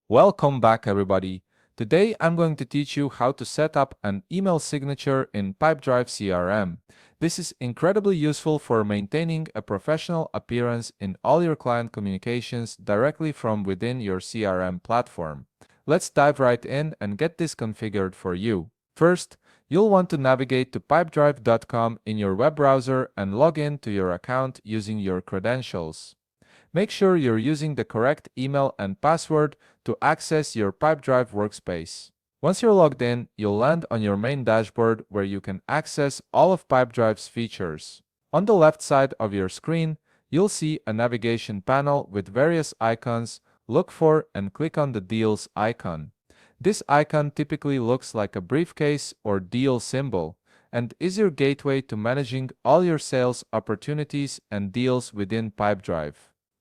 Welcome back, everybody. Today I'm going to teach you how to set up an email signature in Pipedrive CRM. This is incredibly useful for maintaining a professional appearance in all your client communications directly from within your CRM platform. Let's dive right in and get this configured for you. First, you'll want to navigate to pipedrive.com in your web browser and log in to your account using your credentials. Make sure you're using the correct email and password to access your Pipedrive workspace. Once you're logged in, you'll land on your main dashboard where you can access all of Pipedrive's features. On the left side of your screen, you'll see a navigation panel with various icons. Look for and click on the deals icon. This icon typically looks like a briefcase or deal symbol and is your gateway to managing all your sales opportunities and deals within Pipedrive.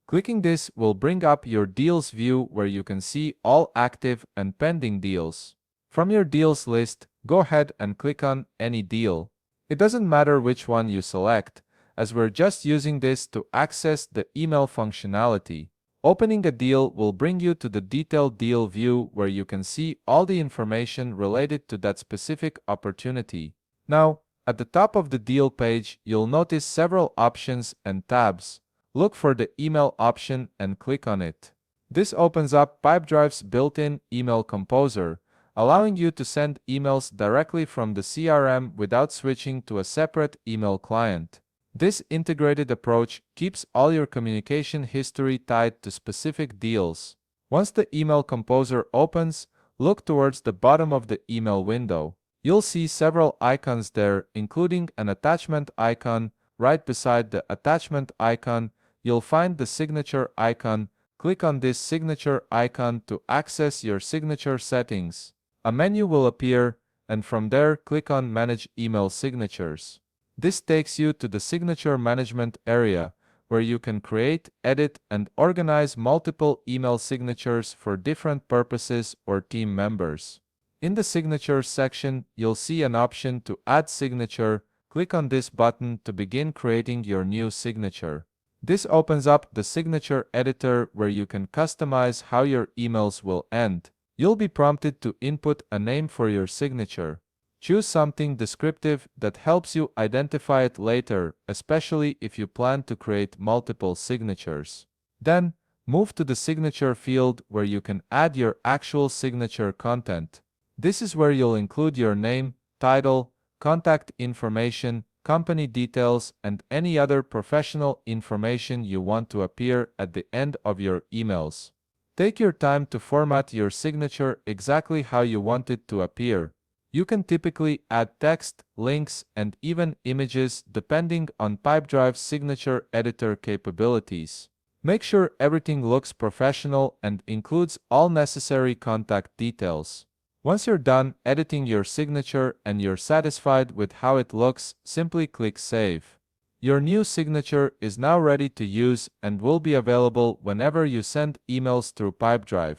Clicking this will bring up your deals view where you can see all active and pending deals. From your deals list, go ahead and click on any deal. It doesn't matter which one you select, as we're just using this to access the email functionality. Opening a deal will bring you to the detailed deal view where you can see all the information related to that specific opportunity. Now, at the top of the deal page, you'll notice several options and tabs. Look for the email option and click on it. This opens up Pipedrive's built-in email composer, allowing you to send emails directly from the CRM without switching to a separate email client. This integrated approach keeps all your communication history tied to specific deals. Once the email composer opens, look towards the bottom of the email window. You'll see several icons there, including an attachment icon. Right beside the attachment icon, you'll find the signature icon. Click on this signature icon to access your signature settings. A menu will appear, and from there click on Manage Email Signatures. This takes you to the signature management area, where you can create, edit, and organize multiple email signatures for different purposes or team members. In the Signatures section, you'll see an option to add signature. Click on this button to begin creating your new signature. This opens up the signature editor where you can customize how your emails will end. You'll be prompted to input a name for your signature. Choose something descriptive that helps you identify it later, especially if you plan to create multiple signatures. Then, move to the signature field where you can add your actual signature content. This is where you'll include your name, title, contact information, company details, and any other professional information you want to appear at the end of your emails. Take your time to format your signature exactly how you want it to appear. You can typically add text, links, and even images depending on Pipedrive's signature editor capabilities. Make sure everything looks professional and includes all necessary contact details. Once you're done editing your signature and you're satisfied with how it looks, simply click Save. Your new signature is now ready to use and will be available whenever you send emails through Pipedrive.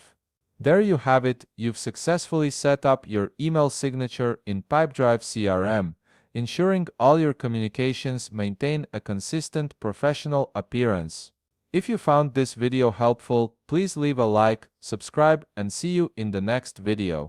There you have it, you've successfully set up your email signature in Pipedrive CRM, ensuring all your communications maintain a consistent professional appearance. If you found this video helpful, please leave a like, subscribe, and see you in the next video.